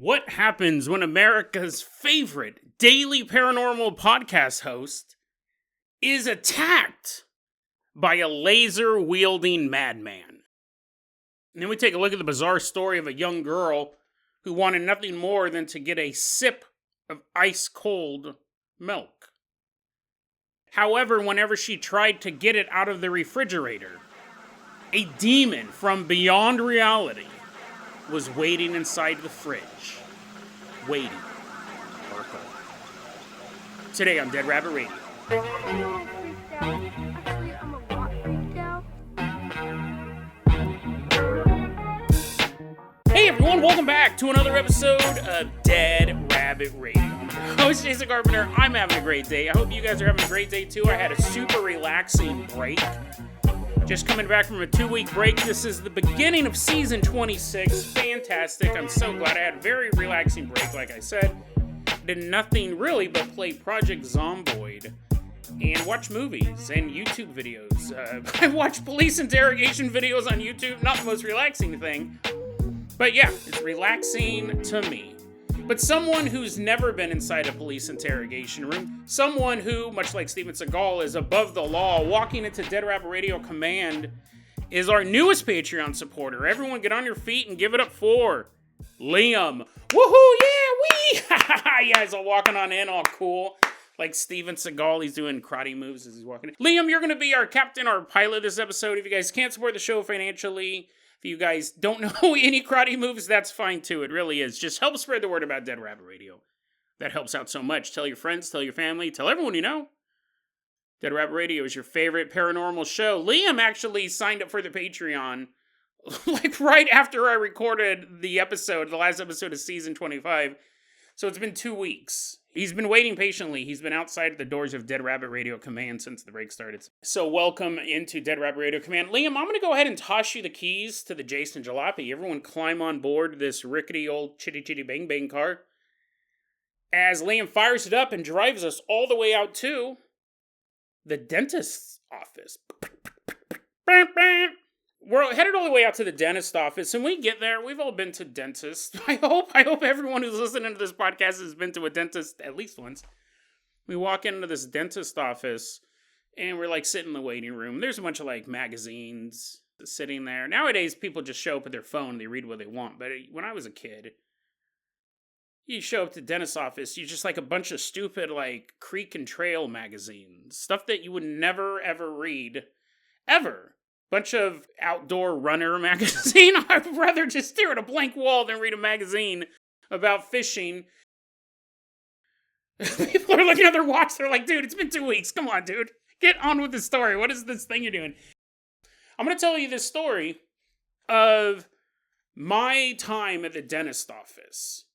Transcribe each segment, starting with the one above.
What happens when America's favorite daily paranormal podcast host is attacked by a laser-wielding madman? And then we take a look at the bizarre story of a young girl who wanted nothing more than to get a sip of ice-cold milk. However, whenever she tried to get it out of the refrigerator, a demon from beyond reality was waiting inside the fridge, waiting for her call. Today on Dead Rabbit Radio. Hey everyone, welcome back to another episode of Dead Rabbit Radio. Host Jason Carpenter, I'm having a great day. I hope you guys are having a great day too. I had a super relaxing break. Just coming back from a 2-week break. This is the beginning of season 26. Fantastic. I'm so glad I had a very relaxing break, like I said. Did nothing really but play Project Zomboid and watch movies and YouTube videos. I watched police interrogation videos on YouTube. Not the most relaxing thing. But yeah, it's relaxing to me. But someone who's never been inside a police interrogation room, someone who, much like Steven Seagal, is above the law, walking into Dead Rabbit Radio Command, is our newest Patreon supporter. Everyone get on your feet and give it up for Liam. Woohoo, yeah, yeah, he's all walking on in, all cool. Like Steven Seagal, he's doing karate moves as he's walking in. Liam, you're going to be our captain, our pilot this episode. If you guys can't support the show financially, if you guys don't know any karate moves, that's fine too. It really is. Just help spread the word about Dead Rabbit Radio. That helps out so much. Tell your friends, tell your family, tell everyone you know. Dead Rabbit Radio is your favorite paranormal show. Liam actually signed up for the Patreon like right after I recorded the episode, the last episode of season 25. So it's been 2 weeks. He's been waiting patiently. He's been outside the doors of Dead Rabbit Radio Command since the break started. So welcome into Dead Rabbit Radio Command. Liam, I'm going to go ahead and toss you the keys to the Jason Jalopy. Everyone climb on board this rickety old chitty chitty bang bang car as Liam fires it up and drives us all the way out to the dentist's office. We're headed all the way out to the dentist's office, and we get there. We've all been to dentists. I hope everyone who's listening to this podcast has been to a dentist at least once. We walk into this dentist office, and we're like sitting in the waiting room. There's a bunch of like magazines sitting there. Nowadays, people just show up with their phone and they read what they want. But when I was a kid, you show up to the dentist's office, you just like a bunch of stupid like Creek and Trail magazines. Stuff that you would never ever read. Ever. Bunch of outdoor runner magazine. I'd rather just stare at a blank wall than read a magazine about fishing. People are looking at their watch. They're like, dude, it's been 2 weeks. Come on, dude. Get on with the story. What is this thing you're doing? I'm going to tell you this story of my time at the dentist office.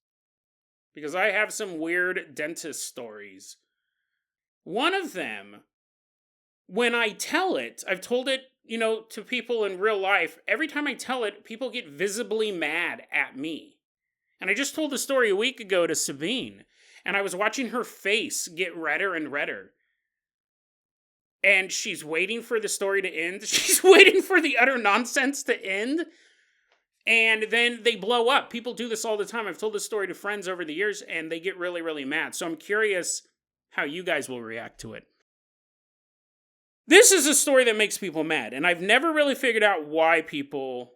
Because I have some weird dentist stories. One of them, when I tell it, I've told it, to people in real life, every time I tell it, people get visibly mad at me. And I just told the story a week ago to Sabine, and I was watching her face get redder and redder. And she's waiting for the story to end. She's waiting for the utter nonsense to end. And then they blow up. People do this all the time. I've told this story to friends over the years, and they get really, really mad. So I'm curious how you guys will react to it. This is a story that makes people mad, and I've never really figured out why people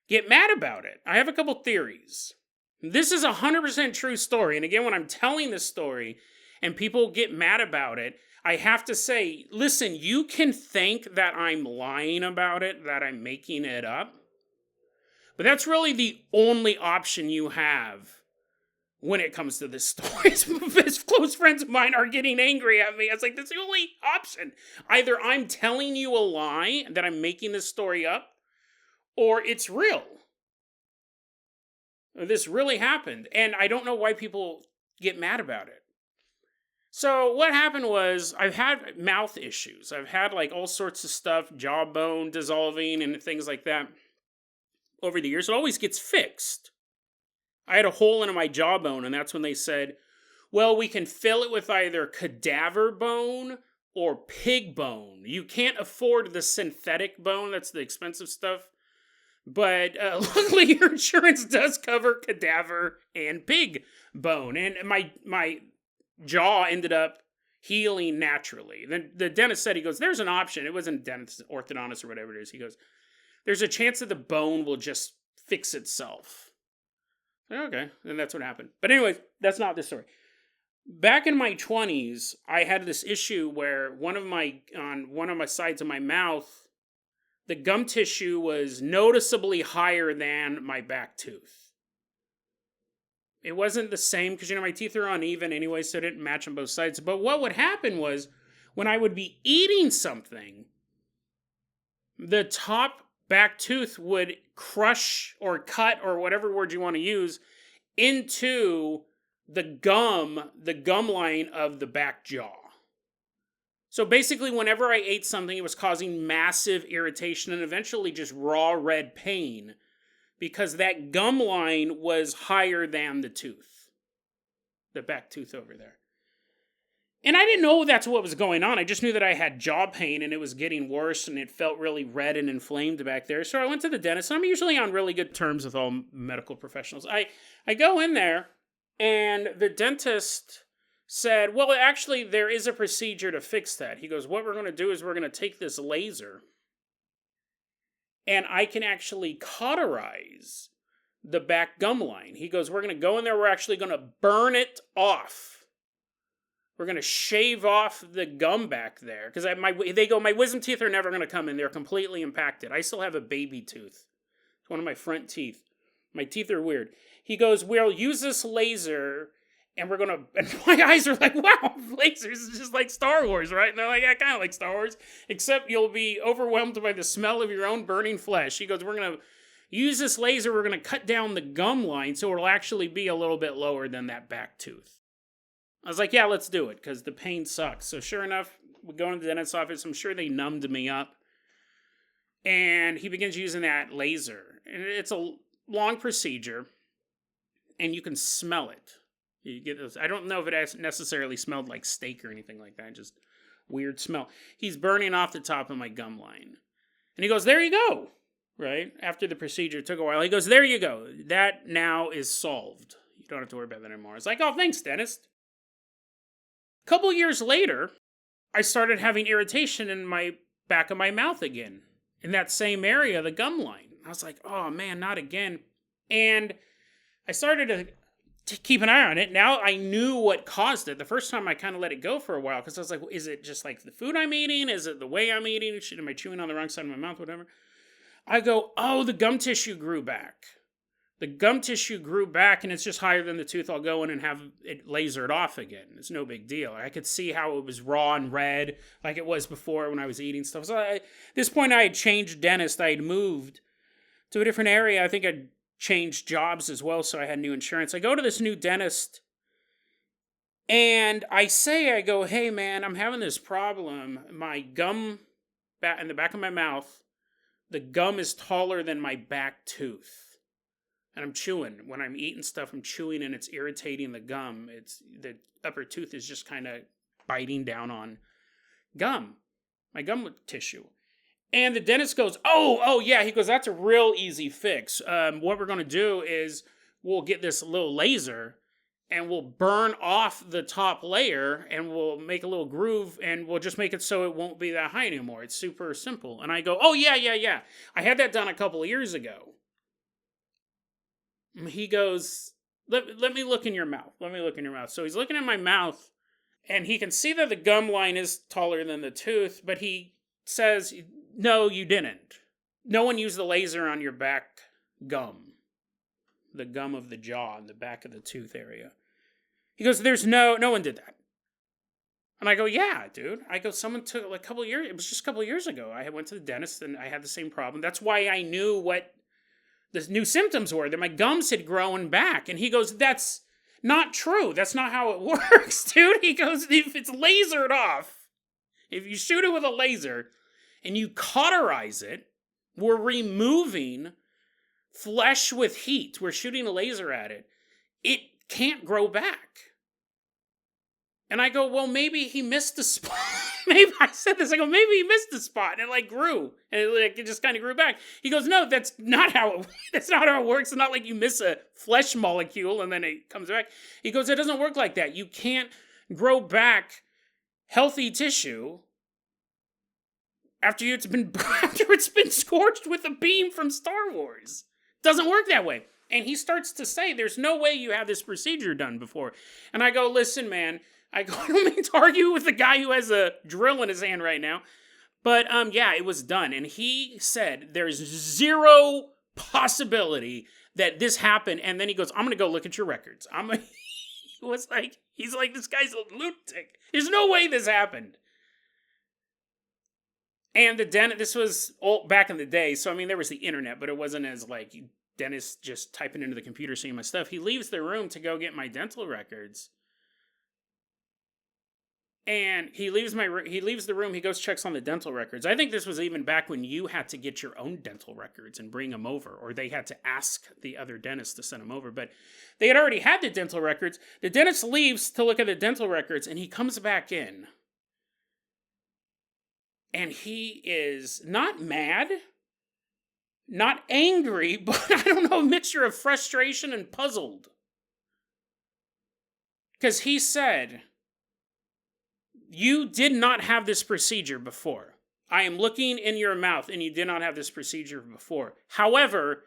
get mad about it. I have a couple theories. This is a 100% true story, and again, when I'm telling this story and people get mad about it, I have to say, listen, you can think that I'm lying about it, that I'm making it up, but that's really the only option you have when it comes to this story. His close friends of mine are getting angry at me. I was like, that's the only option. Either I'm telling you a lie, that I'm making this story up, or it's real. This really happened, and I don't know why people get mad about it. So what happened was, I've had mouth issues. I've had like all sorts of stuff, jawbone dissolving and things like that over the years. It always gets fixed. I had a hole in my jawbone, and that's when they said, well, we can fill it with either cadaver bone or pig bone. You can't afford the synthetic bone, that's the expensive stuff. But luckily, your insurance does cover cadaver and pig bone. And my jaw ended up healing naturally. Then the dentist said, he goes, there's an option. It wasn't dentist, orthodontist, or whatever it is. He goes, there's a chance that the bone will just fix itself. Okay, and that's what happened. But anyway, that's not this story. Back in my 20s, I had this issue where on one of my sides of my mouth, the gum tissue was noticeably higher than my back tooth. It wasn't the same because, my teeth are uneven anyway, so it didn't match on both sides. But what would happen was when I would be eating something, the top back tooth would crush or cut, or whatever word you want to use, into the gum line of the back jaw. So basically, whenever I ate something, it was causing massive irritation and eventually just raw red pain because that gum line was higher than the tooth, the back tooth over there. And I didn't know that's what was going on. I just knew that I had jaw pain and it was getting worse and it felt really red and inflamed back there. So I went to the dentist. I'm usually on really good terms with all medical professionals. I go in there and the dentist said, well, actually, there is a procedure to fix that. He goes, what we're going to do is we're going to take this laser and I can actually cauterize the back gum line. He goes, we're going to go in there. We're actually going to burn it off. We're going to shave off the gum back there. Because my wisdom teeth are never going to come in. They're completely impacted. I still have a baby tooth. It's one of my front teeth. My teeth are weird. He goes, we'll use this laser and we're going to... And my eyes are like, wow, lasers is just like Star Wars, right? And they're like, yeah, kind of like Star Wars. Except you'll be overwhelmed by the smell of your own burning flesh. He goes, we're going to use this laser. We're going to cut down the gum line so it'll actually be a little bit lower than that back tooth. I was like, yeah, let's do it, because the pain sucks. So sure enough, we go into the dentist's office. I'm sure they numbed me up. And he begins using that laser. And it's a long procedure, and you can smell it. You get those. I don't know if it necessarily smelled like steak or anything like that. Just weird smell. He's burning off the top of my gum line. And he goes, there you go. Right? After the procedure, it took a while. He goes, there you go. That now is solved. You don't have to worry about that anymore. It's like, oh, thanks, dentist. A couple years later, I started having irritation in my back of my mouth again. In that same area, the gum line. I was like, oh man, not again. And I started to keep an eye on it. Now I knew what caused it. The first time I kind of let it go for a while because I was like, well, is it just like the food I'm eating? Is it the way I'm eating? Am I chewing on the wrong side of my mouth? Whatever. I go, oh, the gum tissue grew back. The gum tissue grew back and it's just higher than the tooth. I'll go in and have it lasered off again. It's no big deal. I could see how it was raw and red like it was before when I was eating stuff. So at this point I had changed dentist. I had moved to a different area. I think I'd changed jobs as well, so I had new insurance. I go to this new dentist and I go, hey man, I'm having this problem. My gum in the back of my mouth, the gum is taller than my back tooth. And I'm chewing. When I'm eating stuff, I'm chewing and it's irritating the gum. The upper tooth is just kind of biting down on gum, my gum tissue. And the dentist goes, oh, yeah. He goes, that's a real easy fix. What we're going to do is we'll get this little laser and we'll burn off the top layer and we'll make a little groove and we'll just make it so it won't be that high anymore. It's super simple. And I go, oh, yeah. I had that done a couple of years ago. He goes, let me look in your mouth. Let me look in your mouth. So he's looking in my mouth, and he can see that the gum line is taller than the tooth, but he says, no, you didn't. No one used the laser on your back gum. The gum of the jaw in the back of the tooth area. He goes, no one did that. And I go, yeah, dude. I go, someone took like a couple of years. It was just a couple of years ago. I went to the dentist, and I had the same problem. That's why I knew what the new symptoms were, that my gums had grown back. And he goes, that's not true. That's not how it works, dude. He goes, if it's lasered off, if you shoot it with a laser and you cauterize it, we're removing flesh with heat. We're shooting a laser at it. It can't grow back. And I go, well, maybe he missed the spot. Maybe I said this. I go, maybe he missed the spot, and it like grew, and it just kind of grew back. He goes, no, that's not how it works. It's not like you miss a flesh molecule and then it comes back. He goes, it doesn't work like that. You can't grow back healthy tissue after it's been scorched with a beam from Star Wars. Doesn't work that way. And he starts to say, there's no way you have this procedure done before. And I go, listen, man. I don't mean to argue with the guy who has a drill in his hand right now. But, yeah, it was done. And he said there's zero possibility that this happened. And then he goes, I'm going to go look at your records. He's like, this guy's a lunatic. There's no way this happened. And the dentist, this was old, back in the day. So, I mean, there was the internet, but it wasn't as like dentist just typing into the computer, seeing my stuff. He leaves the room to go get my dental records. And he leaves the room, he goes checks on the dental records. I think this was even back when you had to get your own dental records and bring them over, or they had to ask the other dentist to send them over. But they had already had the dental records. The dentist leaves to look at the dental records, and he comes back in. And he is not mad, not angry, but I don't know, a mixture of frustration and puzzled. Because he said, you did not have this procedure before. I am looking in your mouth, and you did not have this procedure before. However,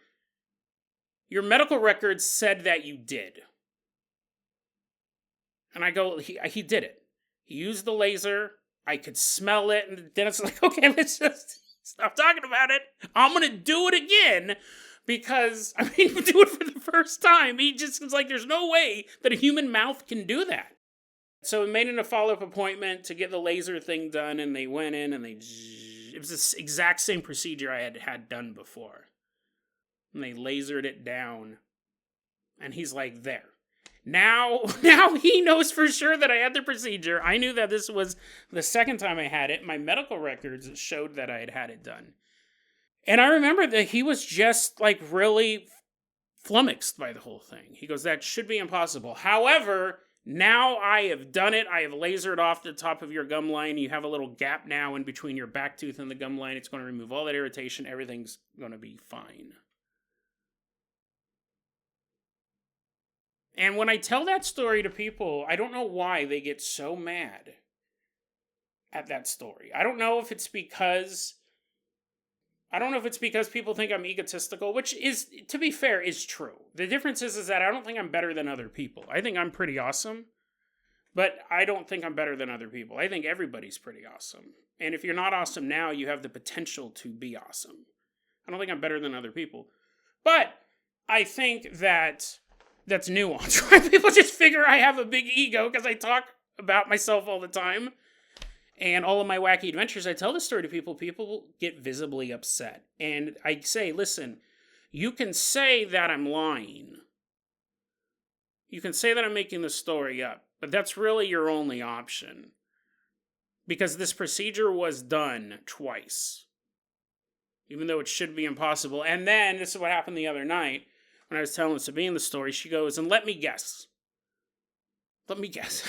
your medical records said that you did. And I go, he did it. He used the laser. I could smell it. And then it's like, okay, let's just stop talking about it. I'm going to do it again. Because, I mean, do it for the first time. He just was like, there's no way that a human mouth can do that. So we made it a follow-up appointment to get the laser thing done, and they went in, and it was the exact same procedure I had done before. And they lasered it down, and he's like, there. Now he knows for sure that I had the procedure. I knew that this was the second time I had it. My medical records showed that I had had it done. And I remember that he was just, like, really flummoxed by the whole thing. He goes, that should be impossible. However, now I have done it. I have lasered off the top of your gum line. You have a little gap now in between your back tooth and the gum line. It's going to remove all that irritation. Everything's going to be fine. And when I tell that story to people, I don't know why they get so mad at that story. I don't know if it's because people think I'm egotistical, which is, to be fair, is true. The difference is that I don't think I'm better than other people. I think I'm pretty awesome, but I don't think I'm better than other people. I think everybody's pretty awesome. And if you're not awesome now, you have the potential to be awesome. I don't think I'm better than other people. But I think that's nuance, right? People just figure I have a big ego because I talk about myself all the time. And all of my wacky adventures, I tell the story to people get visibly upset. And I say, listen, you can say that I'm lying. You can say that I'm making the story up. But that's really your only option. Because this procedure was done twice. Even though it should be impossible. And then, this is what happened the other night. When I was telling Sabine the story, she goes, and let me guess. Let me guess.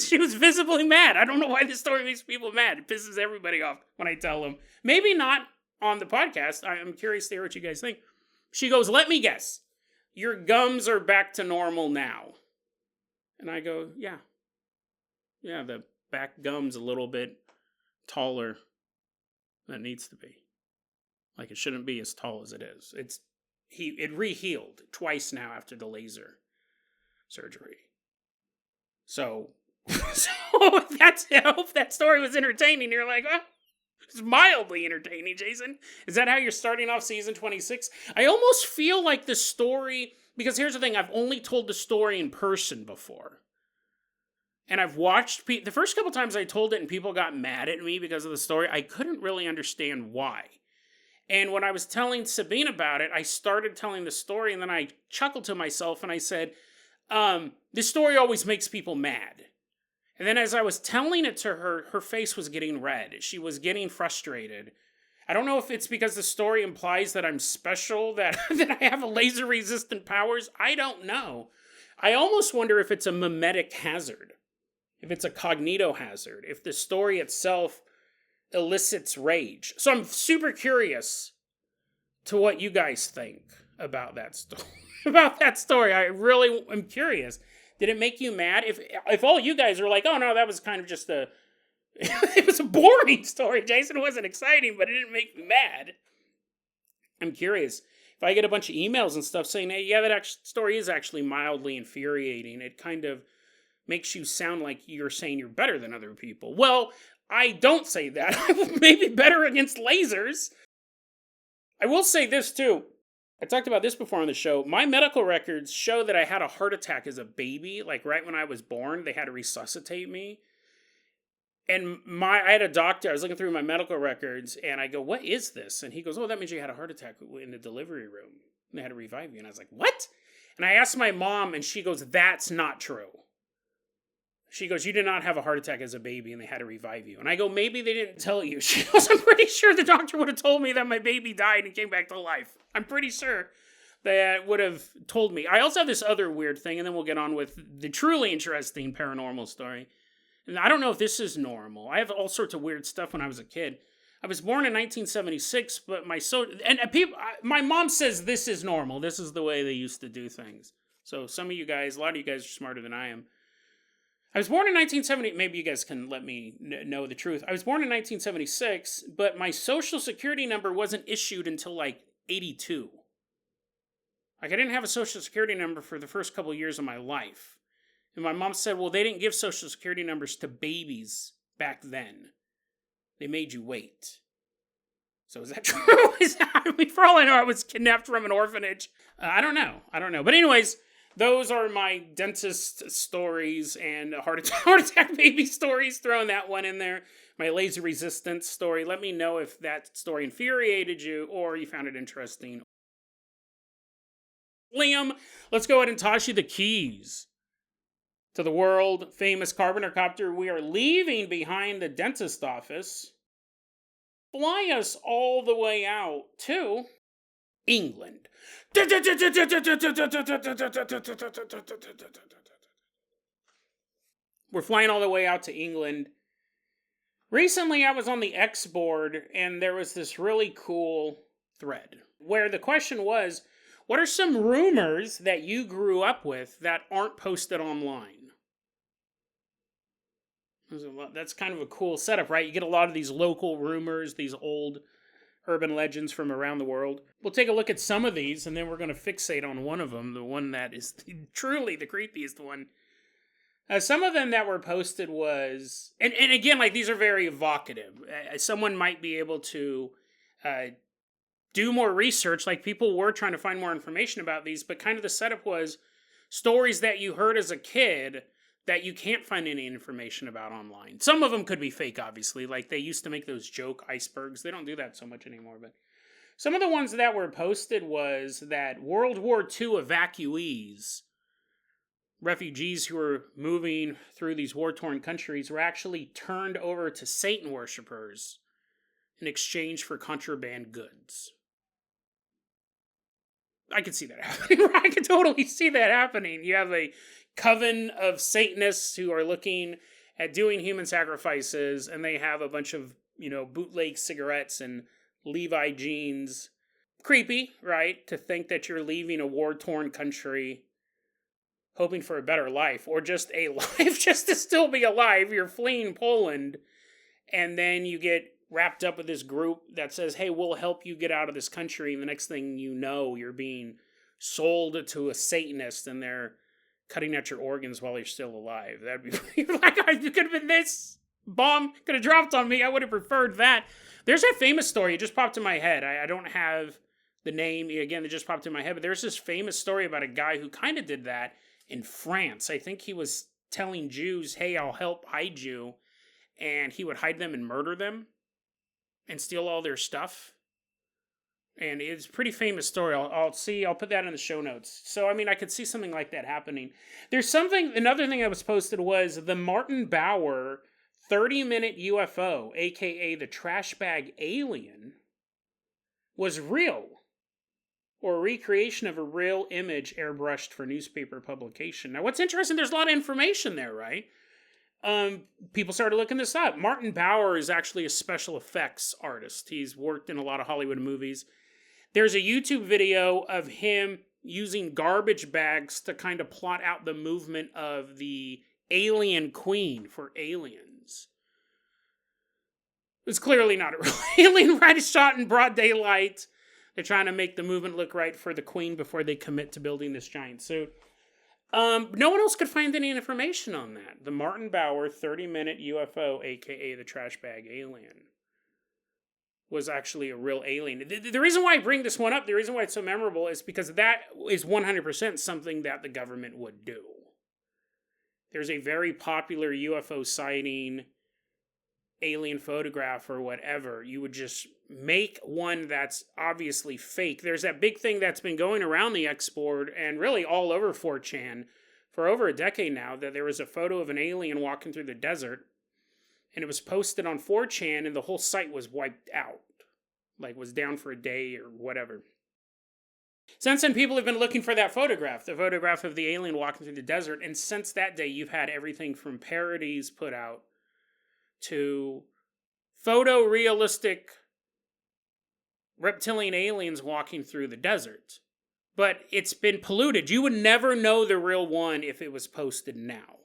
She was visibly mad. I don't know why this story makes people mad. It pisses everybody off when I tell them. Maybe not on the podcast. I'm curious to hear what you guys think. She goes, let me guess. Your gums are back to normal now. And I go, yeah. Yeah, the back gum's a little bit taller than it needs to be. Like, it shouldn't be as tall as it is. It re-healed twice now after the laser surgery. So I hope that story was entertaining. You're like, oh, it's mildly entertaining, Jason. Is that how you're starting off season 26? I almost feel like the story, because here's the thing, I've only told the story in person before. And I've watched, the first couple times I told it and people got mad at me because of the story, I couldn't really understand why. And when I was telling Sabine about it, I started telling the story and then I chuckled to myself and I said, this story always makes people mad. And then as I was telling it to her, her face was getting red. She was getting frustrated. I don't know if it's because the story implies that I'm special, that I have laser-resistant powers. I don't know. I almost wonder if it's a mimetic hazard. if it's a cognito hazard, if the story itself elicits rage. So I'm super curious to what you guys think about that story. About that story. I really am curious. Did it make you mad? If all you guys are like, oh no, that was kind of just it was a boring story, Jason, it wasn't exciting, but it didn't make me mad. I'm curious. If I get a bunch of emails and stuff saying, hey, yeah, that story is actually mildly infuriating, it kind of makes you sound like you're saying you're better than other people. Well, I don't say that. I may be better against lasers. I will say this, too. I talked about this before on the show. My medical records show that I had a heart attack as a baby. Like, right when I was born, they had to resuscitate me. And I had a doctor, I was looking through my medical records, and I go, what is this? And he goes, oh, that means you had a heart attack in the delivery room. And they had to revive you. And I was like, what? And I asked my mom, and she goes, that's not true. She goes, you did not have a heart attack as a baby, and they had to revive you. And I go, maybe they didn't tell you. She goes, I'm pretty sure the doctor would have told me that my baby died and came back to life. I'm pretty sure that would have told me. I also have this other weird thing, and then we'll get on with the truly interesting paranormal story. And I don't know if this is normal. I have all sorts of weird stuff when I was a kid. I was born in 1976, but my mom says this is normal. This is the way they used to do things. So some of you guys, a lot of you guys are smarter than I am. I was born in 1970. Maybe you guys can let me know the truth. I was born in 1976, but my social security number wasn't issued until like 82. Like I didn't have a social security number for the first couple of years of my life. And my mom said, well, they didn't give social security numbers to babies back then. They made you wait. So is that true? I mean, for all I know, I was kidnapped from an orphanage. I don't know. But anyways, those are my dentist stories and heart attack baby stories. Throwing that one in there. My laser resistance story. Let me know if that story infuriated you or you found it interesting. Liam, let's go ahead and toss you the keys to the world famous Carpenter Copter. We are leaving behind the dentist office. Fly us all the way out to England. We're flying all the way out to England. Recently, I was on the X board, and there was this really cool thread where the question was, what are some rumors that you grew up with that aren't posted online? That's kind of a cool setup, right? You get a lot of these local rumors, these old urban legends from around the world. We'll take a look at some of these, and then we're going to fixate on one of them, the one that is truly the creepiest one. Some of them that were posted was, and again, like these are very evocative. Someone might be able to do more research, like people were trying to find more information about these, but kind of the setup was stories that you heard as a kid that you can't find any information about online. Some of them could be fake, obviously. Like, they used to make those joke icebergs. They don't do that so much anymore. But some of the ones that were posted was that World War II evacuees, refugees who were moving through these war-torn countries, were actually turned over to Satan worshippers in exchange for contraband goods. I could see that happening. I could totally see that happening. You have a coven of Satanists who are looking at doing human sacrifices, and they have a bunch of, bootleg cigarettes and Levi jeans. Creepy, right? To think that you're leaving a war-torn country hoping for a better life, or just a life just to still be alive. You're fleeing Poland, and then you get wrapped up with this group that says, hey, we'll help you get out of this country, and the next thing you know, you're being sold to a Satanist, and they're cutting at your organs while you're still alive. That'd be like, it could have been this bomb could have dropped on me. I would have preferred that. There's a famous story. It just popped in my head. I don't have the name. Again, it just popped in my head. But there's this famous story about a guy who kind of did that in France. I think he was telling Jews, hey, I'll help hide you. And he would hide them and murder them and steal all their stuff. And it's a pretty famous story. I'll put that in the show notes. So, I mean, I could see something like that happening. Another thing that was posted was the Martin Bauer 30-minute UFO, aka the trash bag alien, was real. Or a recreation of a real image airbrushed for newspaper publication. Now, what's interesting, there's a lot of information there, right? People started looking this up. Martin Bauer is actually a special effects artist. He's worked in a lot of Hollywood movies. There's a YouTube video of him using garbage bags to kind of plot out the movement of the alien queen for Aliens. It's clearly not a real alien, right? It's shot in broad daylight. They're trying to make the movement look right for the queen before they commit to building this giant suit. No one else could find any information on that. The Martin Bauer 30-minute UFO, aka the trash bag alien, was actually a real alien. The reason why I bring this one up, the reason why it's so memorable, is because that is 100% something that the government would do. There's a very popular UFO sighting, alien photograph or whatever. You would just make one that's obviously fake. There's that big thing that's been going around the X board and really all over 4chan for over a decade now, that there was a photo of an alien walking through the desert, and it was posted on 4chan and the whole site was wiped out. Like, was down for a day or whatever. Since then, people have been looking for that photograph, the photograph of the alien walking through the desert, and since that day, you've had everything from parodies put out to photorealistic reptilian aliens walking through the desert. But it's been polluted. You would never know the real one if it was posted now.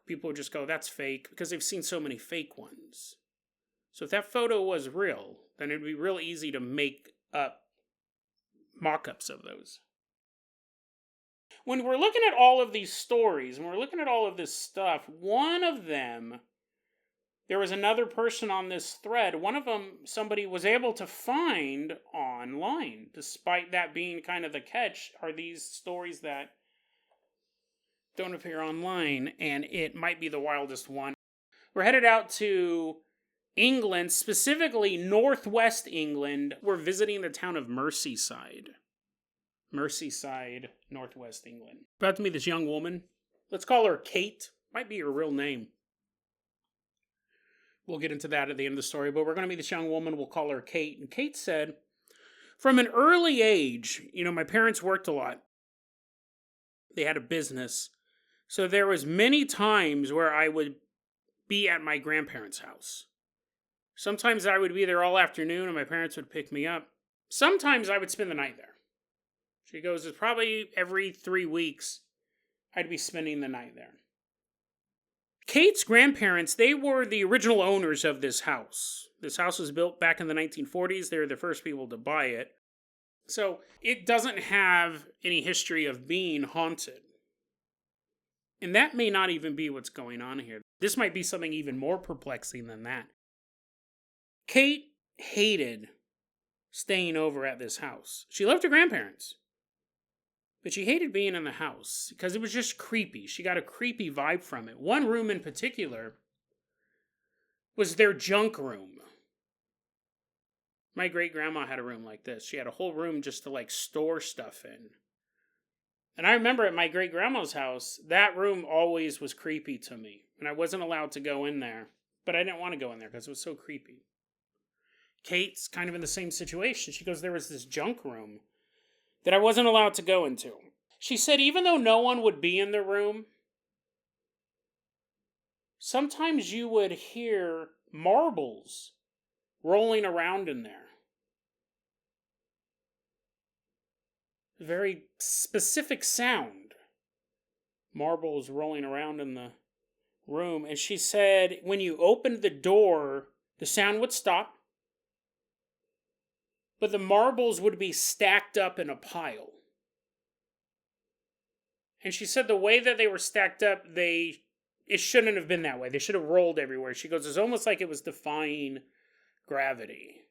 People would just go, that's fake, because they've seen so many fake ones. So if that photo was real, then it'd be real easy to make up mock-ups of those. When we're looking at all of these stories, and we're looking at all of this stuff, one of them, there was another person on this thread, one of them somebody was able to find online, despite that being kind of the catch, are these stories that don't appear online, and it might be the wildest one. We're headed out to England, specifically northwest England. We're visiting the town of Merseyside. Merseyside, northwest England. About to meet this young woman. Let's call her Kate. Might be her real name. We'll get into that at the end of the story, but we're going to meet this young woman. We'll call her Kate. And Kate said, from an early age, my parents worked a lot. They had a business. So there was many times where I would be at my grandparents' house. Sometimes I would be there all afternoon and my parents would pick me up. Sometimes I would spend the night there. She goes, it's probably every 3 weeks I'd be spending the night there. Kate's grandparents, they were the original owners of this house. This house was built back in the 1940s. They were the first people to buy it. So it doesn't have any history of being haunted. And that may not even be what's going on here. This might be something even more perplexing than that. Kate hated staying over at this house. She loved her grandparents, but she hated being in the house because it was just creepy. She got a creepy vibe from it. One room in particular was their junk room. My great-grandma had a room like this. She had a whole room just to store stuff in. And I remember at my great-grandma's house, that room always was creepy to me. And I wasn't allowed to go in there. But I didn't want to go in there because it was so creepy. Kate's kind of in the same situation. She goes, there was this junk room that I wasn't allowed to go into. She said even though no one would be in the room, sometimes you would hear marbles rolling around in there. A very specific sound. Marbles rolling around in the room. And she said when you opened the door, the sound would stop. But the marbles would be stacked up in a pile. And she said the way that they were stacked up, it shouldn't have been that way. They should have rolled everywhere. She goes, it's almost like it was defying gravity.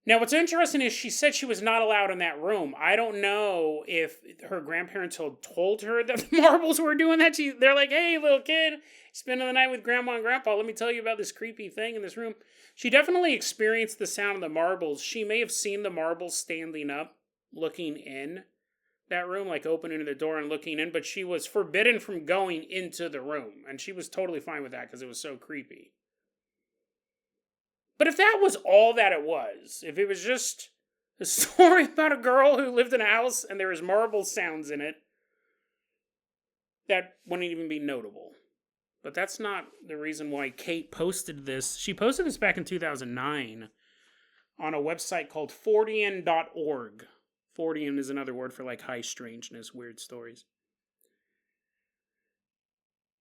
Now, what's interesting is she said she was not allowed in that room. I don't know if her grandparents had told her that the marbles were doing that. They're like, hey, little kid, spending the night with grandma and grandpa. Let me tell you about this creepy thing in this room. She definitely experienced the sound of the marbles. She may have seen the marbles standing up, looking in that room, opening the door and looking in, but she was forbidden from going into the room. And she was totally fine with that because it was so creepy. But if that was all that it was, if it was just a story about a girl who lived in a house and there was marble sounds in it, that wouldn't even be notable. But that's not the reason why Kate posted this. She posted this back in 2009 on a website called Fortean.org. Fortean is another word for like high strangeness, weird stories.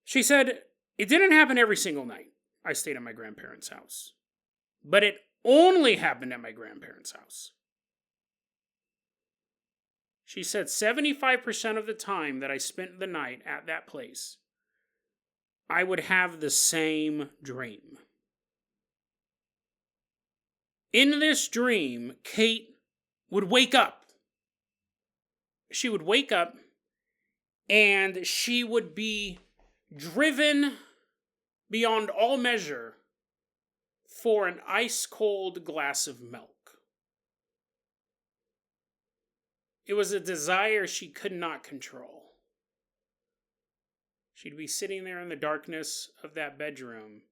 She said, "It didn't happen every single night I stayed at my grandparents' house. But it only happened at my grandparents' house." She said 75% of the time that I spent the night at that place, I would have the same dream. In this dream, Kate would wake up. She would wake up and she would be driven beyond all measure for an ice-cold glass of milk. It was a desire she could not control. She'd be sitting there in the darkness of that bedroom,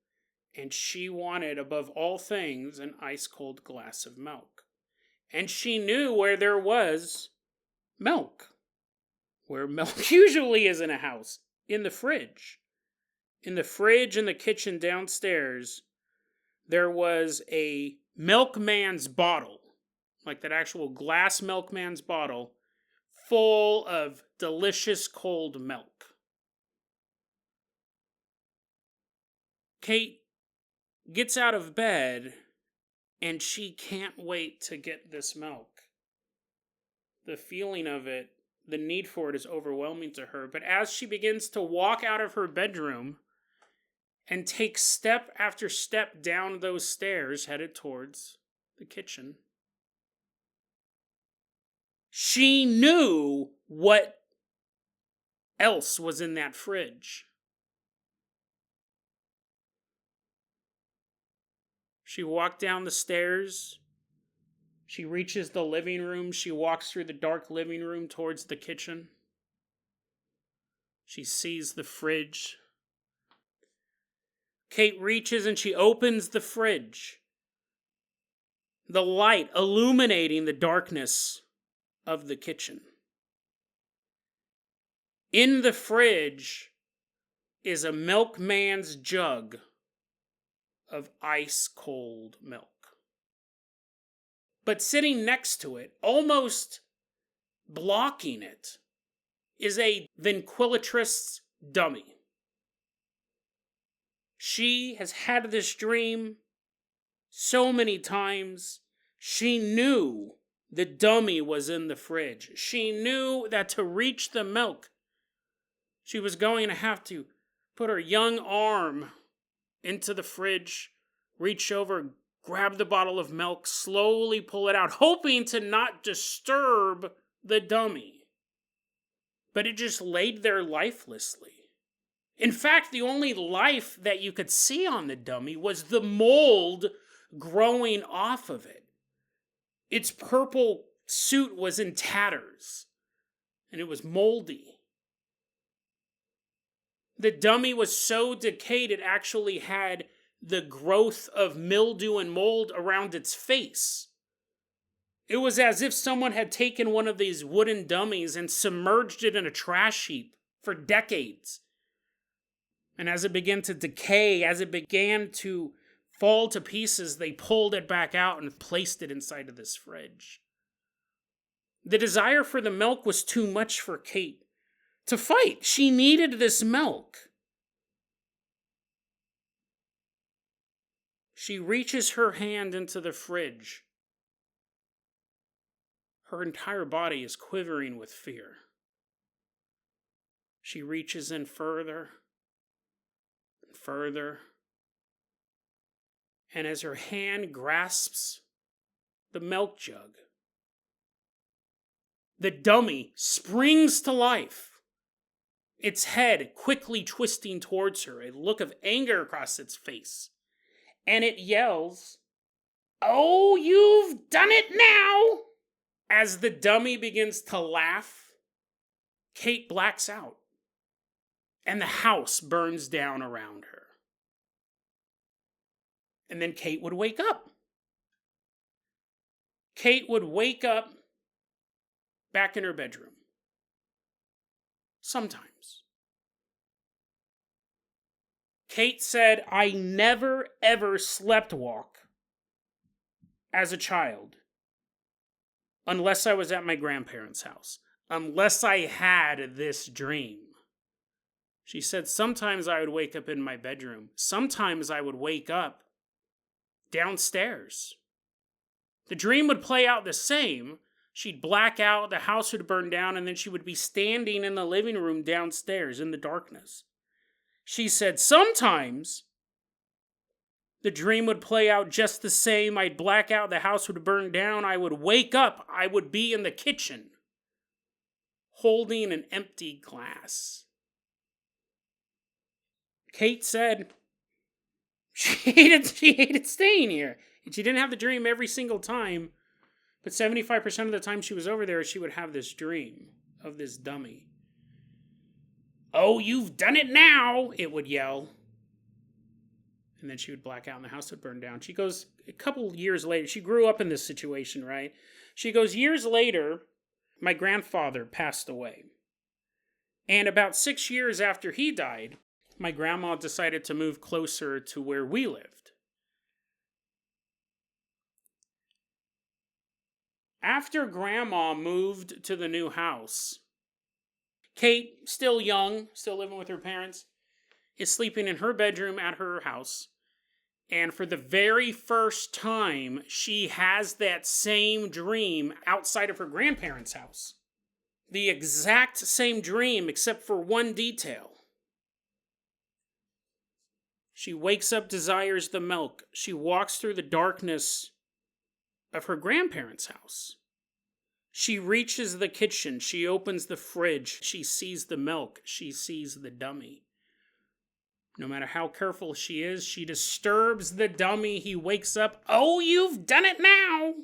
and she wanted, above all things, an ice-cold glass of milk. And she knew where there was milk. Where milk usually is in a house. In the fridge. In the fridge in the kitchen downstairs, there was a milkman's bottle, like that actual glass milkman's bottle, full of delicious cold milk. Kate gets out of bed, and she can't wait to get this milk. The feeling of it, the need for it is overwhelming to her. But as she begins to walk out of her bedroom and take step after step down those stairs headed towards the kitchen, she knew what else was in that fridge. She walked down the stairs. She reaches the living room. She walks through the dark living room towards the kitchen. She sees the fridge. Kate reaches and she opens the fridge. The light illuminating the darkness of the kitchen. In the fridge is a milkman's jug of ice-cold milk. But sitting next to it, almost blocking it, is a ventriloquist's dummy. She has had this dream so many times. She knew the dummy was in the fridge. She knew that to reach the milk, she was going to have to put her young arm into the fridge, reach over, grab the bottle of milk, slowly pull it out, hoping to not disturb the dummy. But it just laid there lifelessly. In fact, the only life that you could see on the dummy was the mold growing off of it. Its purple suit was in tatters, and it was moldy. The dummy was so decayed it actually had the growth of mildew and mold around its face. It was as if someone had taken one of these wooden dummies and submerged it in a trash heap for decades. And as it began to decay, as it began to fall to pieces, they pulled it back out and placed it inside of this fridge. The desire for the milk was too much for Kate to fight. She needed this milk. She reaches her hand into the fridge. Her entire body is quivering with fear. She reaches in further and further. And as her hand grasps the milk jug, the dummy springs to life. Its head quickly twisting towards her, a look of anger across its face. And it yells, "Oh, you've done it now!" As the dummy begins to laugh, Kate blacks out, and the house burns down around her. And then Kate would wake up. Kate would wake up back in her bedroom. Sometimes. Kate said, I never, ever sleptwalk as a child unless I was at my grandparents' house, unless I had this dream. She said, sometimes I would wake up in my bedroom. Sometimes I would wake up downstairs. The dream would play out the same. She'd black out, the house would burn down, and then she would be standing in the living room downstairs in the darkness. She said, sometimes the dream would play out just the same. I'd black out, the house would burn down. I would wake up, I would be in the kitchen, holding an empty glass. Kate said she hated staying here. And she didn't have the dream every single time. But 75% of the time she was over there, she would have this dream of this dummy. Oh, you've done it now, it would yell. And then she would black out and the house would burn down. She goes, a couple years later, she grew up in this situation, right? She goes, years later, my grandfather passed away. And about 6 years after he died, my grandma decided to move closer to where we lived. After Grandma moved to the new house, Kate, still young, still living with her parents, is sleeping in her bedroom at her house. And for the very first time, she has that same dream outside of her grandparents' house. The exact same dream, except for one detail. She wakes up, desires the milk. She walks through the darkness of her grandparents' house. She reaches the kitchen. She opens the fridge. She sees the milk. She sees the dummy. No matter how careful she is, she disturbs the dummy. He wakes up. Oh, you've done it now!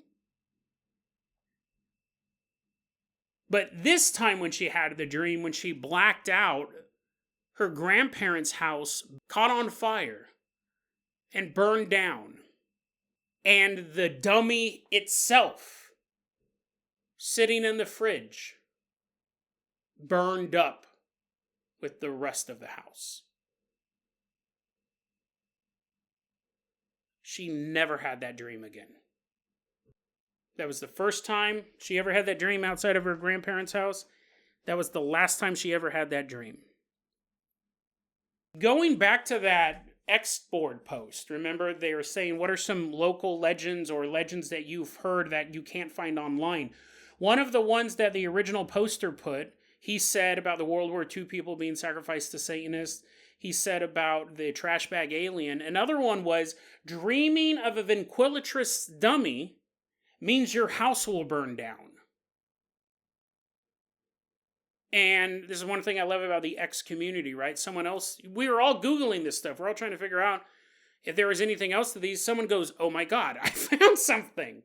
But this time when she had the dream, when she blacked out, her grandparents' house caught on fire and burned down. And the dummy itself, sitting in the fridge, burned up with the rest of the house. She never had that dream again. That was the first time she ever had that dream outside of her grandparents' house. That was the last time she ever had that dream. Going back to that X-board post, remember they were saying, what are some local legends or legends that you've heard that you can't find online? One of the ones that the original poster put, he said about the World War II people being sacrificed to Satanists. He said about the trash bag alien. Another one was, dreaming of a ventriloquist dummy means your house will burn down. And this is one thing I love about the X community, right? Someone else, we were all Googling this stuff. We're all trying to figure out if there was anything else to these. Someone goes, oh my God, I found something.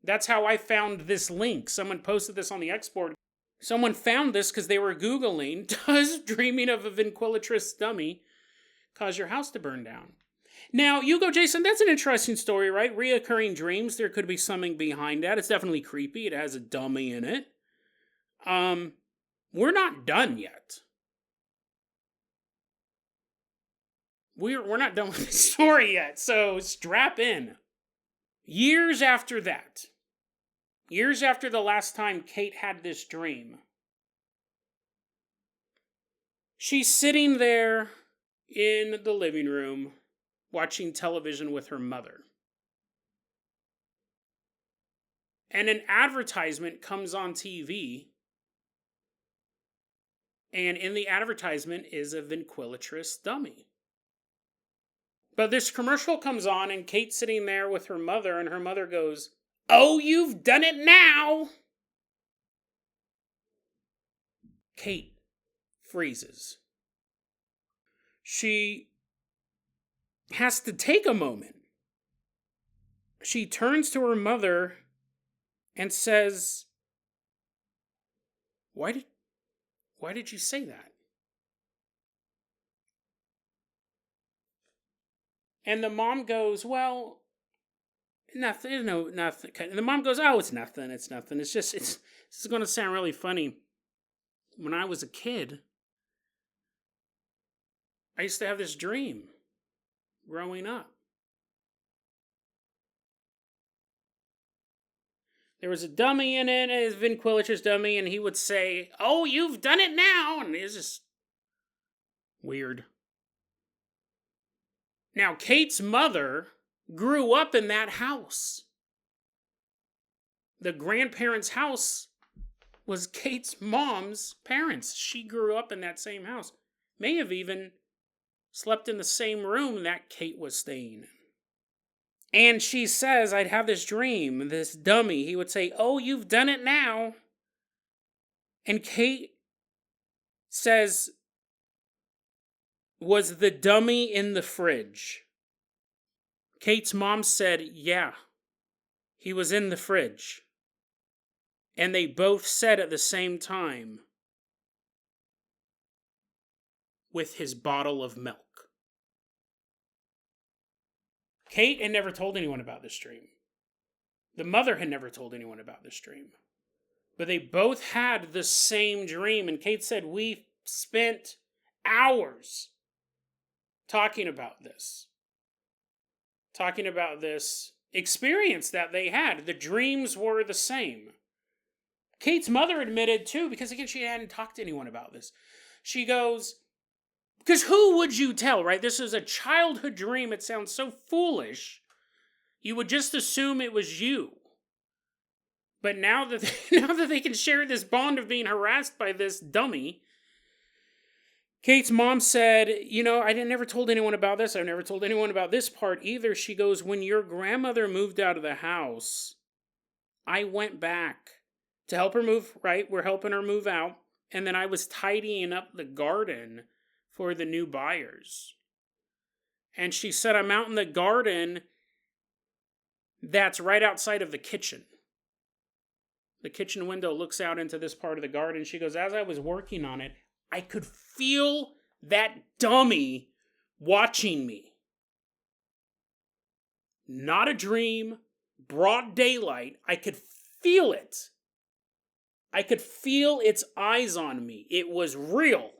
That's how I found this link. Someone posted this on the X board. Someone found this because they were Googling, does dreaming of a ventriloquist dummy cause your house to burn down? Now, you go, Jason, that's an interesting story, right? Reoccurring dreams, there could be something behind that. It's definitely creepy. It has a dummy in it. We're not done yet. We're not done with the story yet, so strap in. Years after that, years after the last time Kate had this dream, she's sitting there in the living room watching television with her mother. And an advertisement comes on TV, and in the advertisement is a ventriloquist dummy. But this commercial comes on, and Kate's sitting there with her mother, and her mother goes, oh, you've done it now! Kate freezes. She has to take a moment. She turns to her mother and says, Why did you say that? And the mom goes, well, nothing, nothing. And the mom goes, oh, it's nothing. This is going to sound really funny. When I was a kid, I used to have this dream. growing up. There was a dummy in it, a ventriloquist dummy, and he would say, "Oh, you've done it now!" And it's just weird. Now, Kate's mother grew up in that house. The grandparents' house was Kate's mom's parents. She grew up in that same house. May have even slept in the same room that Kate was staying in. And she says, I'd have this dream, this dummy. He would say, "Oh, you've done it now." And Kate says, "Was the dummy in the fridge?" Kate's mom said, "Yeah, he was in the fridge." And they both said at the same time, "With his bottle of milk." Kate had never told anyone about this dream. The mother had never told anyone about this dream. But they both had the same dream. And Kate said, "We spent hours talking about this. Talking about this experience that they had. The dreams were the same." Kate's mother admitted too, because again, she hadn't talked to anyone about this. She goes, because who would you tell, right? This is a childhood dream. It sounds so foolish. You would just assume it was you. But now that they can share this bond of being harassed by this dummy, Kate's mom said, I never told anyone about this. I've never told anyone about this part either. She goes, "When your grandmother moved out of the house, I went back to help her move, right? We're helping her move out. And then I was tidying up the garden for the new buyers." And she said, "I'm out in the garden that's right outside of the kitchen. The kitchen window looks out into this part of the garden." She goes, "As I was working on it, I could feel that dummy watching me. Not a dream, broad daylight. I could feel it. I could feel its eyes on me. It was real.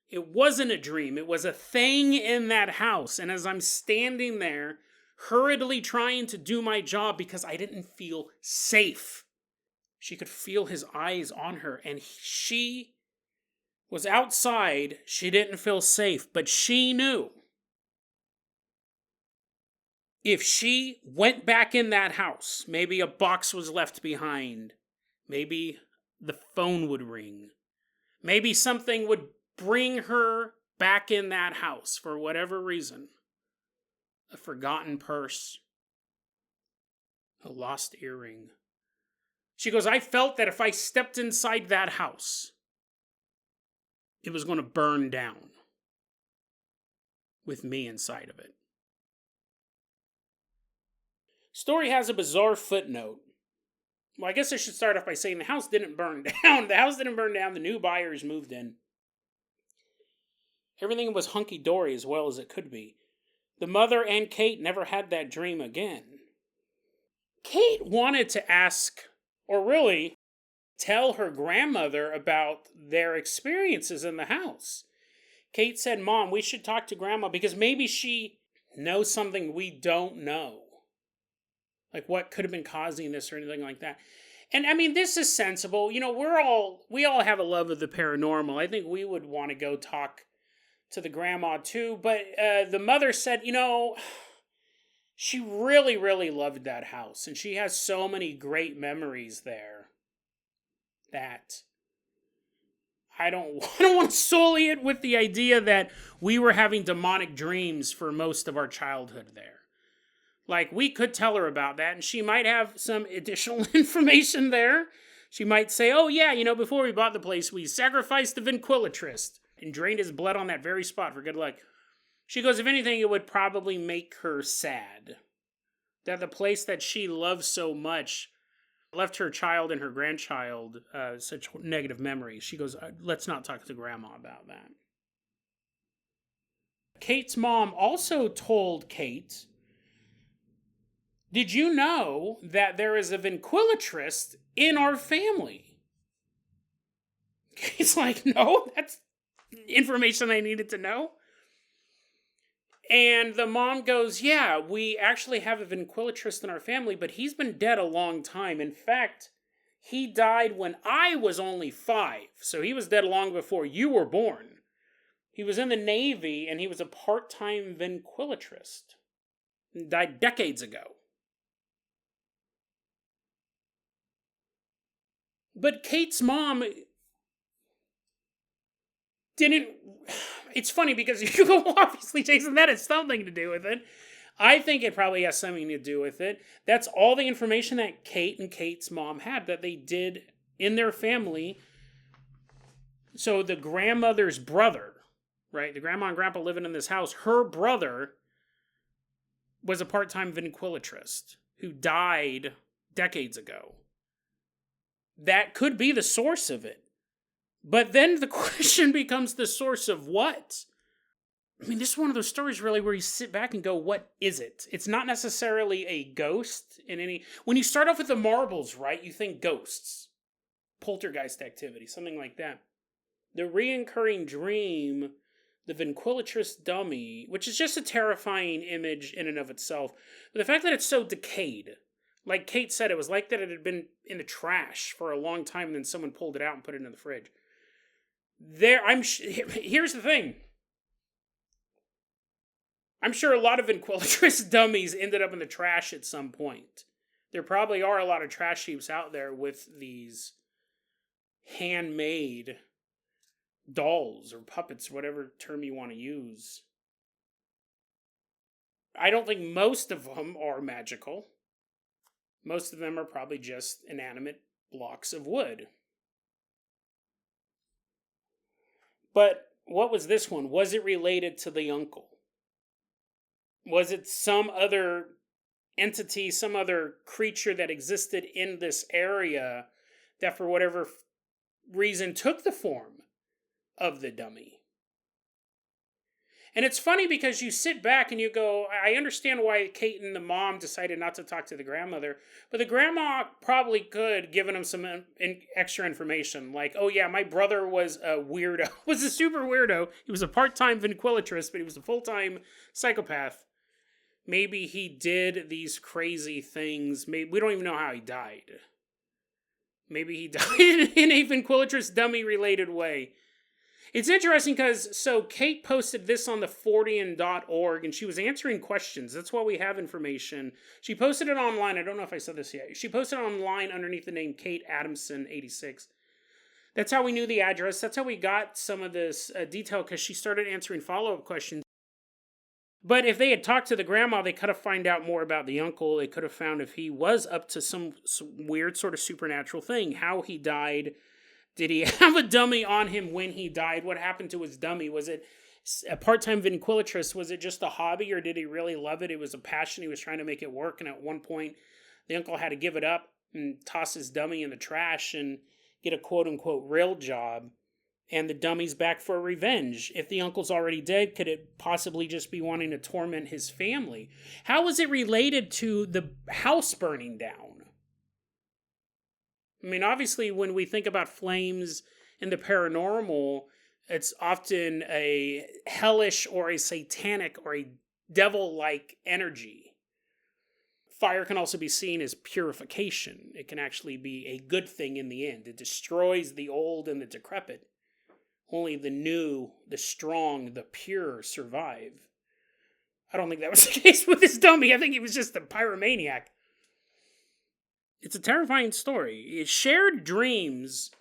It wasn't a dream. It was a thing in that house. And as I'm standing there, hurriedly trying to do my job because I didn't feel safe, she could feel his eyes on her. And she was outside. She didn't feel safe, but she knew if she went back in that house, maybe a box was left behind. Maybe the phone would ring. Maybe something would bring her back in that house for whatever reason. A forgotten purse. A lost earring. She goes, "I felt that if I stepped inside that house, it was going to burn down with me inside of it." Story has a bizarre footnote. Well, I guess I should start off by saying the house didn't burn down. The house didn't burn down. The new buyers moved in. Everything was hunky-dory as well as it could be. The mother and Kate never had that dream again. Kate wanted to ask, or really tell her grandmother about their experiences in the house. Kate said, "Mom, we should talk to Grandma because maybe she knows something we don't know. Like what could have been causing this or anything like that." And I mean, this is sensible. We all have a love of the paranormal. I think we would want to go talk to the grandma too. But the mother said, she really, really loved that house. And she has so many great memories there that I don't want to sully it with the idea that we were having demonic dreams for most of our childhood there. Like, we could tell her about that, and she might have some additional information there. She might say, "Oh, yeah, before we bought the place, we sacrificed the ventriloquist and drained his blood on that very spot for good luck." She goes, if anything, it would probably make her sad that the place that she loves so much left her child and her grandchild such negative memories. She goes, "Let's not talk to Grandma about that." Kate's mom also told Kate, "Did you know that there is a ventriloquist in our family?" Kate's like, "No, that's information I needed to know." And the mom goes, yeah, we actually have a ventriloquist in our family, but he's been dead a long time. In fact, he died when I was only 5. So he was dead long before you were born. He was in the Navy, and he was a part-time ventriloquist. He died decades ago. But Kate's mom didn't... It's funny because you go, obviously, Jason, that has something to do with it. I think it probably has something to do with it. That's all the information that Kate and Kate's mom had that they did in their family. So the grandmother's brother, right? The grandma and grandpa living in this house, her brother was a part-time ventriloquist who died decades ago. That could be the source of it. But then the question becomes the source of what? I mean, this is one of those stories really where you sit back and go, what is it? It's not necessarily a ghost in any... When you start off with the marbles, right, you think ghosts. Poltergeist activity, something like that. The reoccurring dream, the ventriloquist dummy, which is just a terrifying image in and of itself. But the fact that it's so decayed... Like Kate said, it was like that it had been in the trash for a long time and then someone pulled it out and put it in the fridge. Here's the thing. I'm sure a lot of ventriloquist dummies ended up in the trash at some point. There probably are a lot of trash heaps out there with these handmade dolls or puppets, whatever term you want to use. I don't think most of them are magical. Most of them are probably just inanimate blocks of wood. But what was this one? Was it related to the uncle? Was it some other entity, some other creature that existed in this area that for whatever reason took the form of the dummy? And it's funny because you sit back and you go, I understand why Kate and the mom decided not to talk to the grandmother, but the grandma probably could, given him some extra information. Like, oh yeah, my brother was a weirdo, was a super weirdo. He was a part-time ventriloquist, but he was a full-time psychopath. Maybe he did these crazy things. Maybe we don't even know how he died. Maybe he died in a ventriloquist dummy-related way. It's interesting because, so Kate posted this on the Fortean.org and she was answering questions. That's why we have information. She posted it online. I don't know if I said this yet. She posted it online underneath the name Kate Adamson 86. That's how we knew the address. That's how we got some of this detail because she started answering follow-up questions. But if they had talked to the grandma, they could have found out more about the uncle. They could have found if he was up to some weird sort of supernatural thing, how he died. Did he have a dummy on him when he died? What happened to his dummy? Was it a part-time ventriloquist? Was it just a hobby, or did he really love it? It was a passion. He was trying to make it work, and at one point, the uncle had to give it up and toss his dummy in the trash and get a quote-unquote real job, and the dummy's back for revenge. If the uncle's already dead, could it possibly just be wanting to torment his family? How is it related to the house burning down? I mean, obviously, when we think about flames and the paranormal, it's often a hellish or a satanic or a devil-like energy. Fire can also be seen as purification. It can actually be a good thing in the end. It destroys the old and the decrepit. Only the new, the strong, the pure survive. I don't think that was the case with this dummy. I think he was just a pyromaniac. It's a terrifying story. Shared dreams,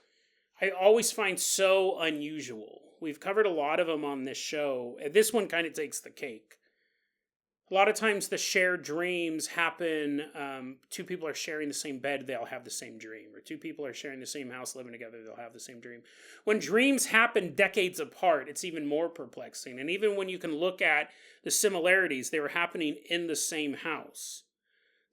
I always find so unusual. We've covered a lot of them on this show. This one kind of takes the cake. A lot of times the shared dreams happen, two people are sharing the same bed, they'll have the same dream. Or two people are sharing the same house, living together, they'll have the same dream. When dreams happen decades apart, it's even more perplexing. And even when you can look at the similarities, they were happening in the same house.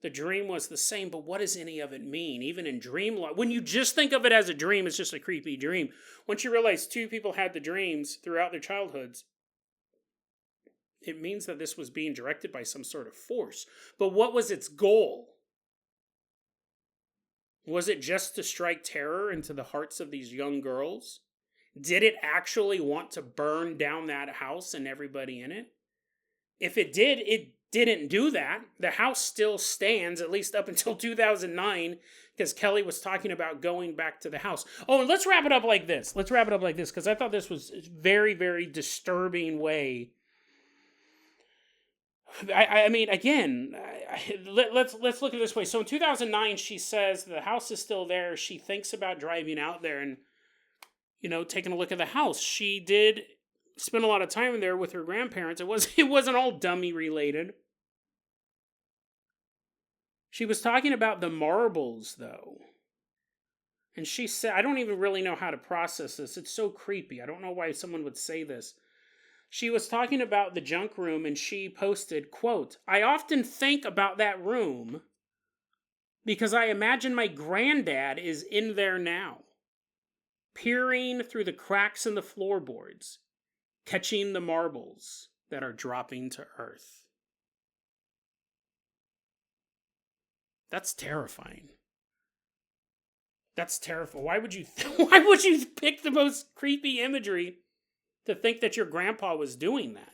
The dream was the same, but what does any of it mean? Even in dream life, when you just think of it as a dream, it's just a creepy dream. Once you realize two people had the dreams throughout their childhoods, it means that this was being directed by some sort of force. But what was its goal? Was it just to strike terror into the hearts of these young girls? Did it actually want to burn down that house and everybody in it? if it did, it didn't do that. The house still stands, at least up until 2009, because Kelly was talking about going back to the house. Oh, and let's wrap it up like this. Because I thought this was a very, very disturbing way. I mean, again, let's look at it this way. So in 2009, she says the house is still there. She thinks about driving out there and, taking a look at the house. She did spend a lot of time there with her grandparents. It wasn't all dummy related. She was talking about the marbles, though. And she said, I don't even really know how to process this. It's so creepy. I don't know why someone would say this. She was talking about the junk room, and she posted, quote, I often think about that room because I imagine my granddad is in there now, peering through the cracks in the floorboards, catching the marbles that are dropping to earth. That's terrifying. That's terrifying. Why would you pick the most creepy imagery to think that your grandpa was doing that?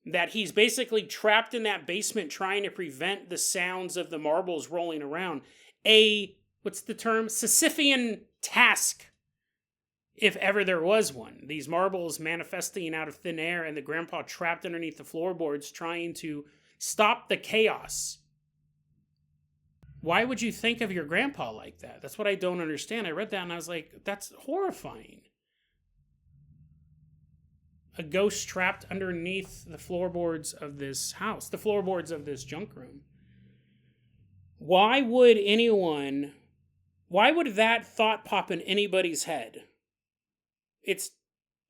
That he's basically trapped in that basement trying to prevent the sounds of the marbles rolling around. What's the term? Sisyphean task, if ever there was one. These marbles manifesting out of thin air and the grandpa trapped underneath the floorboards trying to stop the chaos. Why would you think of your grandpa like that? That's what I don't understand. I read that and I was like, that's horrifying. A ghost trapped underneath the floorboards of this house, the floorboards of this junk room. Why would that thought pop in anybody's head? It's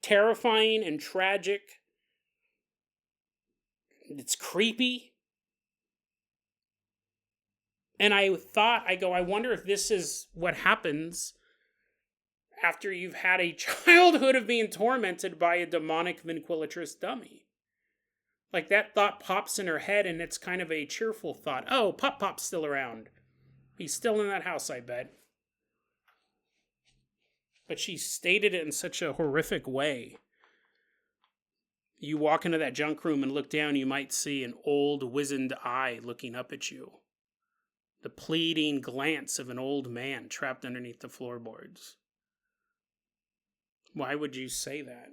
terrifying and tragic. It's creepy. And I wonder if this is what happens after you've had a childhood of being tormented by a demonic ventriloquist dummy. Like, that thought pops in her head, and it's kind of a cheerful thought. Oh, Pop's still around. He's still in that house, I bet. But she stated it in such a horrific way. You walk into that junk room and look down, you might see an old, wizened eye looking up at you. The pleading glance of an old man trapped underneath the floorboards. Why would you say that?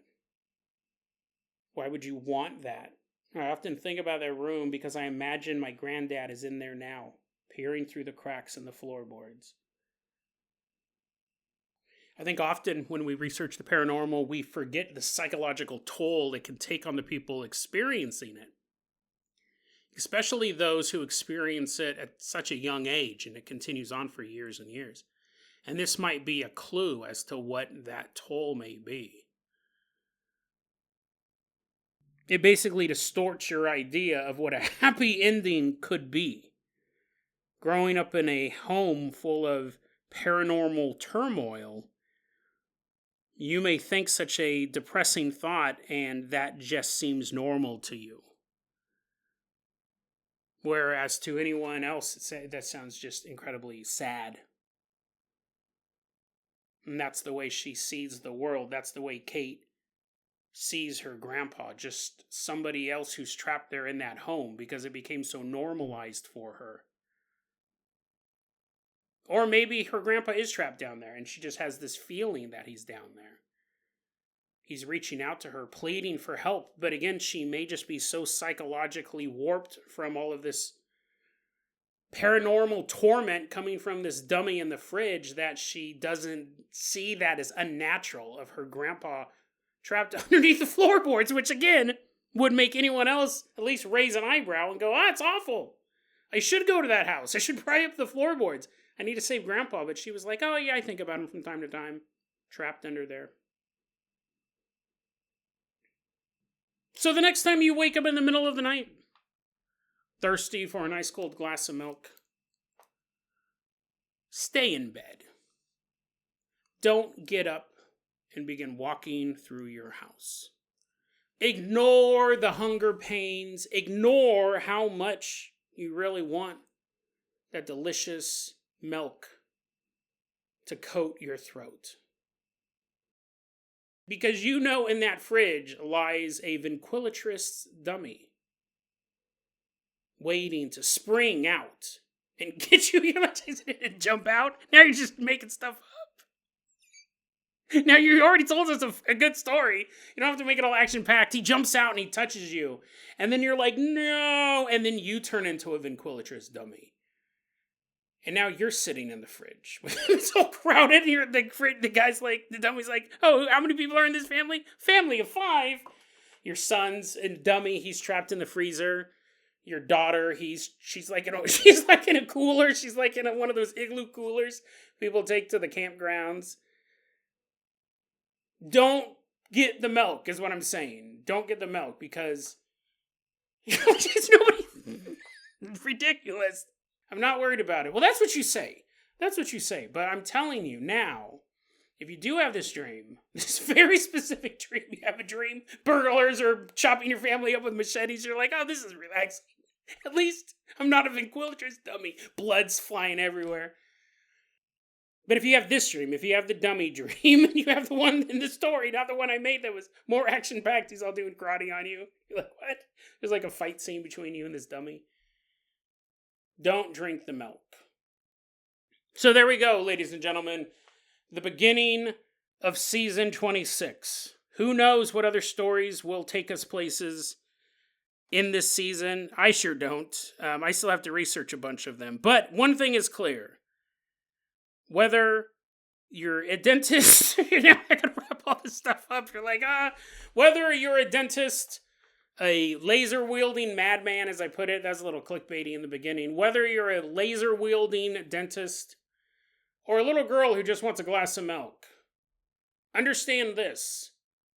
Why would you want that? I often think about that room because I imagine my granddad is in there now, peering through the cracks in the floorboards. I think often when we research the paranormal, we forget the psychological toll it can take on the people experiencing it. Especially those who experience it at such a young age, and it continues on for years and years. And this might be a clue as to what that toll may be. It basically distorts your idea of what a happy ending could be. Growing up in a home full of paranormal turmoil, you may think such a depressing thought, and that just seems normal to you. Whereas to anyone else, that sounds just incredibly sad. And that's the way she sees the world. That's the way Kate sees her grandpa. Just somebody else who's trapped there in that home because it became so normalized for her. Or maybe her grandpa is trapped down there and she just has this feeling that he's down there. He's reaching out to her, pleading for help. But again, she may just be so psychologically warped from all of this paranormal torment coming from this dummy in the fridge that she doesn't see that as unnatural of her grandpa trapped underneath the floorboards, which again would make anyone else at least raise an eyebrow and go, it's awful. I should go to that house. I should pry up the floorboards. I need to save grandpa. But she was like, oh yeah, I think about him from time to time, trapped under there. So the next time you wake up in the middle of the night, thirsty for a nice cold glass of milk, stay in bed. Don't get up and begin walking through your house. Ignore the hunger pains. Ignore how much you really want that delicious milk to coat your throat. Because you know in that fridge lies a ventriloquist dummy waiting to spring out and get you. You and jump out. Now you're just making stuff up. Now you already told us a good story. You don't have to make it all action-packed. He jumps out and he touches you. And then you're like, no. And then you turn into a ventriloquist dummy. And now you're sitting in the fridge. It's all crowded. You're the guy's like, the dummy's like, oh, how many people are in this family? Family of 5. Your son's a dummy. He's trapped in the freezer. Your daughter, she's like in a cooler. She's like in one of those igloo coolers people take to the campgrounds. Don't get the milk, is what I'm saying. Don't get the milk because it's nobody. It's ridiculous. I'm not worried about it. Well, that's what you say. That's what you say. But I'm telling you now, if you do have this dream, this very specific dream, you have a dream, burglars are chopping your family up with machetes, you're like, oh, this is relaxing. At least I'm not a ventriloquist dummy. Blood's flying everywhere. But if you have this dream, if you have the dummy dream, and you have the one in the story, not the one I made that was more action-packed, he's all doing karate on you. You're like, what? There's like a fight scene between you and this dummy. Don't drink the milk. So there we go, ladies and gentlemen. The beginning of season 26. Who knows what other stories will take us places in this season? I sure don't. I still have to research a bunch of them. But one thing is clear. Whether you're a dentist, now I gotta wrap all this stuff up. You're like, whether you're a dentist, a laser-wielding madman, as I put it, that's a little clickbaity in the beginning. Whether you're a laser-wielding dentist, or a little girl who just wants a glass of milk, understand this.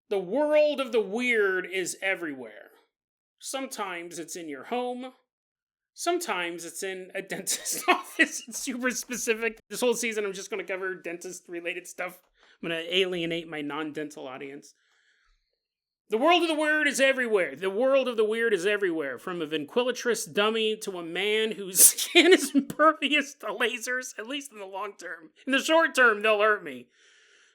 The world of the weird is everywhere. Sometimes it's in your home. Sometimes it's in a dentist's office. It's super specific. This whole season, I'm just going to cover dentist-related stuff. I'm going to alienate my non-dental audience. The world of the weird is everywhere. The world of the weird is everywhere. From a ventriloquist dummy to a man whose skin is impervious to lasers, at least in the long term. In the short term, they'll hurt me.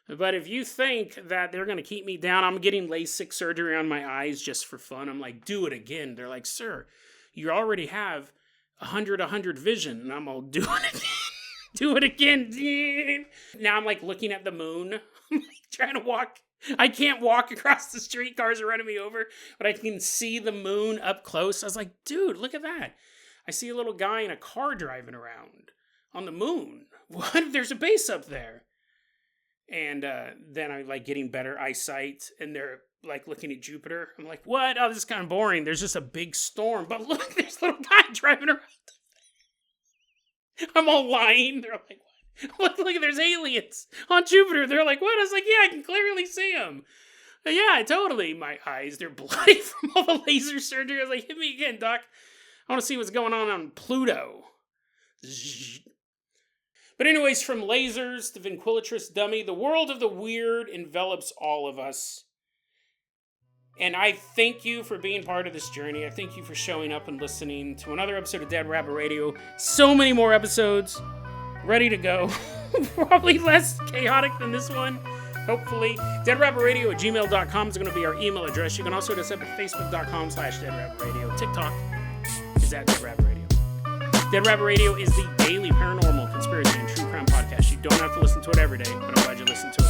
But if you think that they're going to keep me down, I'm getting LASIK surgery on my eyes just for fun. I'm like, do it again. They're like, sir, you already have 100 vision. And I'm all, do it again. Do it again. Now I'm like looking at the moon. I'm like trying to walk. I can't walk across the street. Cars are running me over. But I can see the moon up close. I was like, dude, look at that. I see a little guy in a car driving around on the moon. What? There's a base up there. And then I'm like getting better eyesight. And they're like looking at Jupiter. I'm like, what? Oh, this is kind of boring. There's just a big storm. But look, there's a little guy driving around. I'm all lying. They're like, what? Look, there's aliens on Jupiter. They're like, what? I was like, yeah, I can clearly see them. Yeah, totally. My eyes, they're bloody from all the laser surgery. I was like, hit me again, doc. I want to see what's going on Pluto. But anyways, from lasers to ventriloquist dummy, the world of the weird envelops all of us. And I thank you for being part of this journey. I thank you for showing up and listening to another episode of Dead Rabbit Radio. So many more episodes ready to go. Probably less chaotic than this one. Hopefully. DeadRabbitRadio@gmail.com is going to be our email address. You can also hit us up at Facebook.com/DeadRabbitRadio. TikTok is at Dead Rabbit Radio. Dead Rabbit Radio is the daily paranormal, conspiracy, and true crime podcast. You don't have to listen to it every day, but I'm glad you listen to it.